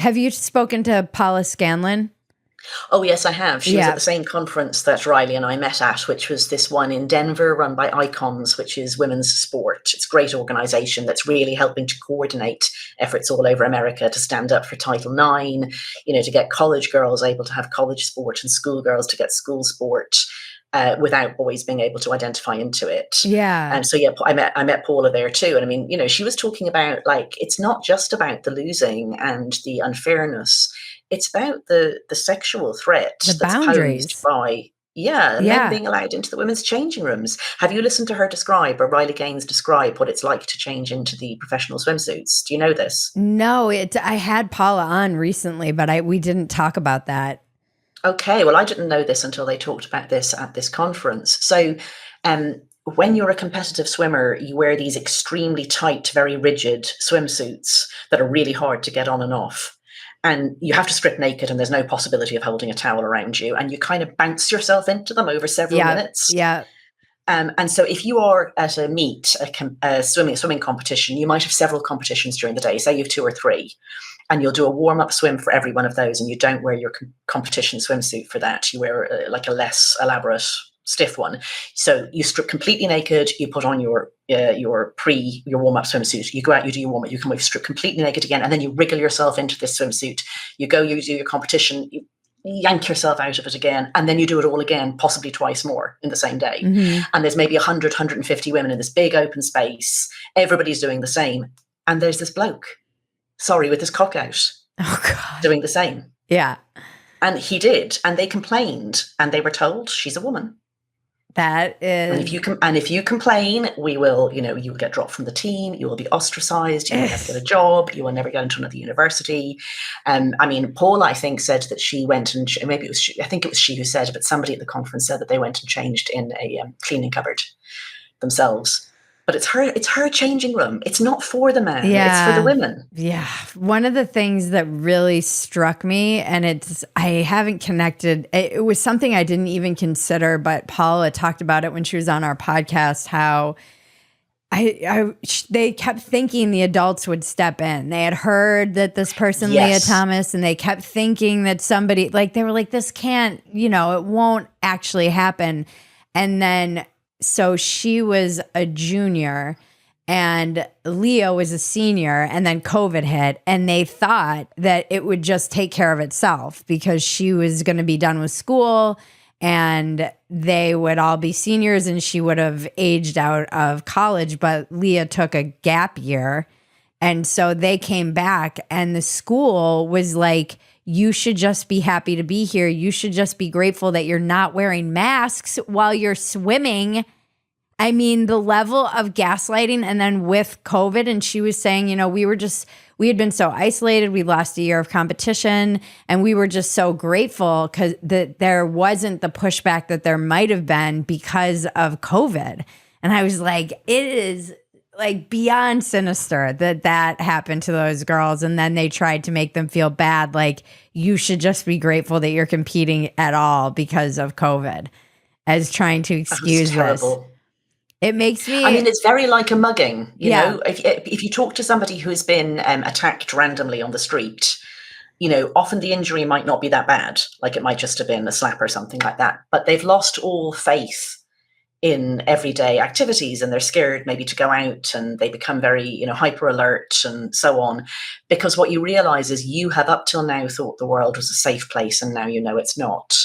Have you spoken to Paula Scanlon? Oh, yes, I have. She was at Yeah. the same conference that Riley and I met at, which was this one in Denver run by Icons, which is women's sport. It's a great organization that's really helping to coordinate efforts all over America to stand up for Title IX, to get college girls able to have college sport and schoolgirls to get school sport. Without always being able to identify into it. Yeah. And so, yeah, I met Paula there too. And I mean, she was talking about, like, it's not just about the losing and the unfairness. It's about the sexual threat The that's posed boundaries. by, yeah, men Yeah. being allowed into the women's changing rooms. Have you listened to her describe, or Riley Gaines describe, what it's like to change into the professional swimsuits? Do you know this? No, I had Paula on recently, but we didn't talk about that. Okay, well, I didn't know this until they talked about this at this conference. So, when you're a competitive swimmer, you wear these extremely tight, very rigid swimsuits that are really hard to get on and off. And you have to strip naked, and there's no possibility of holding a towel around you. And you kind of bounce yourself into them over several Yeah. minutes. Yeah. And so, if you are at a meet, a swimming competition, you might have several competitions during the day. Say you have two or three, and you'll do a warm-up swim for every one of those, and you don't wear your competition swimsuit for that. You wear like a less elaborate, stiff one. So you strip completely naked, you put on your warm-up swimsuit, you go out, you do your warm-up, you come away, strip completely naked again, and then you wriggle yourself into this swimsuit. You go, you do your competition, you yank yourself out of it again, and then you do it all again, possibly twice more in the same day. Mm-hmm. And there's maybe 100, 150 women in this big open space. Everybody's doing the same. And there's this bloke, with his cock out, Oh, God. doing the same. Yeah. And he did, and they complained, and they were told, she's a woman. That is. And if you complain, we will, you will get dropped from the team. You will be ostracized. You will never get a job. You will never get into another university. I mean, Paul, I think, said that she went and maybe it was she, I think it was she who said it, but somebody at the conference said that they went and changed in a cleaning cupboard themselves. But it's her changing room. It's not for the men. Yeah. It's for the women. Yeah. One of the things that really struck me, and I haven't connected, it was something I didn't even consider, but Paula talked about it when she was on our podcast, how they kept thinking the adults would step in. They had heard that this person, Yes. Leah Thomas, and they kept thinking that somebody, like, they were like, this can't, it won't actually happen. And then, so she was a junior and Leah was a senior, and then COVID hit, and they thought that it would just take care of itself because she was going to be done with school and they would all be seniors and she would have aged out of college. But Leah took a gap year. And so they came back, and the school was like, you should just be happy to be here. You should just be grateful that you're not wearing masks while you're swimming. I mean, the level of gaslighting. And then with COVID, and she was saying, we had been so isolated. We lost a year of competition, and we were just so grateful because there wasn't the pushback that there might have been because of COVID. And I was like, it is like beyond sinister that happened to those girls. And then they tried to make them feel bad. Like, you should just be grateful that you're competing at all because of COVID, as trying to excuse this. It makes me. I mean, it's very like a mugging. You Yeah. know, if you talk to somebody who's been attacked randomly on the street, often the injury might not be that bad. Like, it might just have been a slap or something like that. But they've lost all faith in everyday activities, and they're scared maybe to go out, and they become very, hyper alert and so on, because what you realize is you have up till now thought the world was a safe place, and now it's not.